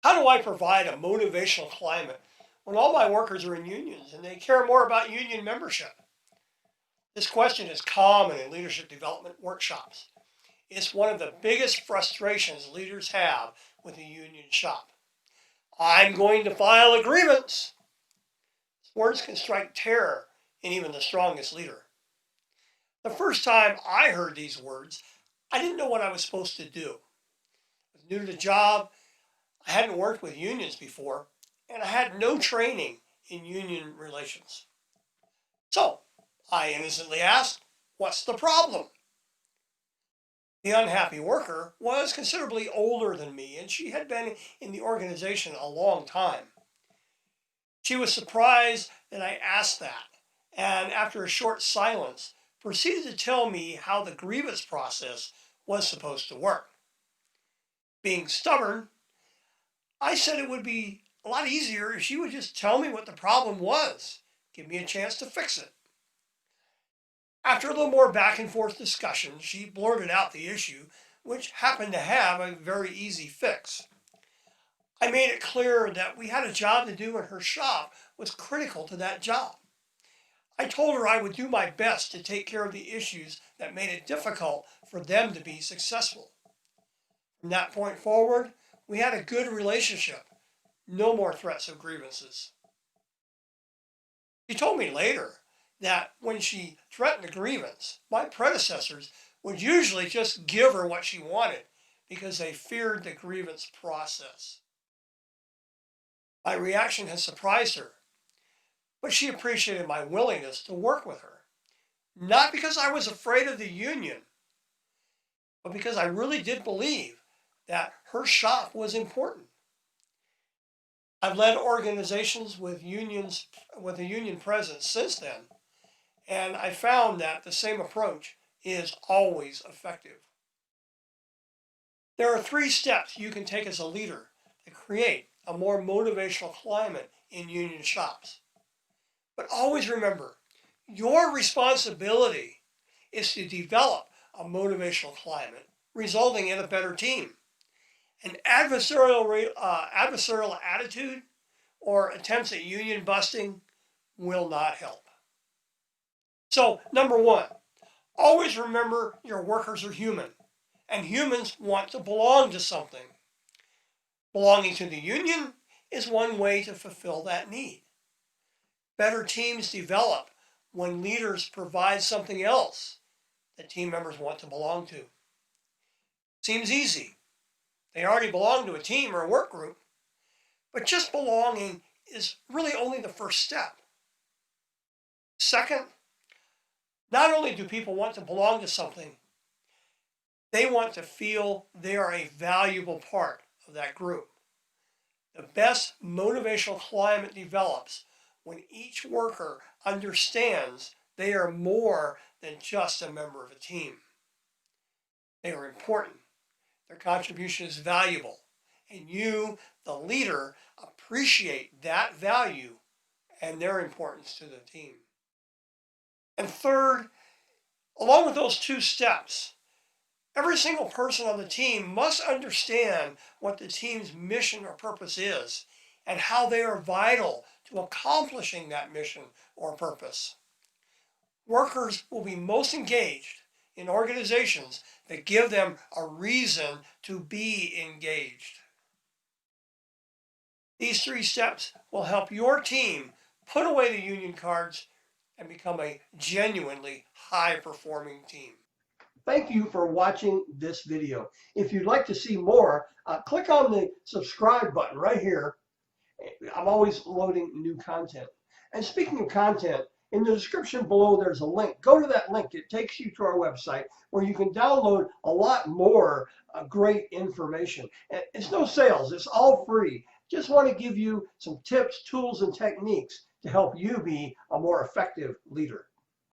How do I provide a motivational climate when all my workers are in unions and they care more about union membership? This question is common in leadership development workshops. It's one of the biggest frustrations leaders have with a union shop. I'm going to file a grievance. Words can strike terror in even the strongest leader. The first time I heard these words, I didn't know what I was supposed to do. I was new to the job. I hadn't worked with unions before, and I had no training in union relations. So I innocently asked, what's the problem? The unhappy worker was considerably older than me, and she had been in the organization a long time. She was surprised that I asked that, and after a short silence, proceeded to tell me how the grievance process was supposed to work. Being stubborn, I said it would be a lot easier if she would just tell me what the problem was, give me a chance to fix it. After a little more back and forth discussion, she blurted out the issue, which happened to have a very easy fix. I made it clear that we had a job to do and her shop was critical to that job. I told her I would do my best to take care of the issues that made it difficult for them to be successful. From that point forward, we had a good relationship. No more threats of grievances. She told me later that when she threatened a grievance, my predecessors would usually just give her what she wanted because they feared the grievance process. My reaction had surprised her, but she appreciated my willingness to work with her. Not because I was afraid of the union, but because I really did believe that her shop was important. I've led organizations with a union presence since then, and I found that the same approach is always effective. There are 3 steps you can take as a leader to create a more motivational climate in union shops. But always remember, your responsibility is to develop a motivational climate resulting in a better team. An adversarial attitude or attempts at union busting will not help. So, number 1, always remember your workers are human, and humans want to belong to something. Belonging to the union is one way to fulfill that need. Better teams develop when leaders provide something else that team members want to belong to. Seems easy. They already belong to a team or a work group, but just belonging is really only the first step. Second, not only do people want to belong to something, they want to feel they are a valuable part of that group. The best motivational climate develops when each worker understands they are more than just a member of a team. They are important. Their contribution is valuable. And you, the leader, appreciate that value and their importance to the team. And third, along with those 2 steps, every single person on the team must understand what the team's mission or purpose is and how they are vital to accomplishing that mission or purpose. Workers will be most engaged in organizations that give them a reason to be engaged. These 3 steps will help your team put away the union cards and become a genuinely high-performing team. Thank you for watching this video. If you'd like to see more, click on the subscribe button right here. I'm always loading new content. And speaking of content, in the description below, there's a link. Go to that link. It takes you to our website where you can download a lot more great information. And it's no sales. It's all free. Just want to give you some tips, tools, and techniques to help you be a more effective leader.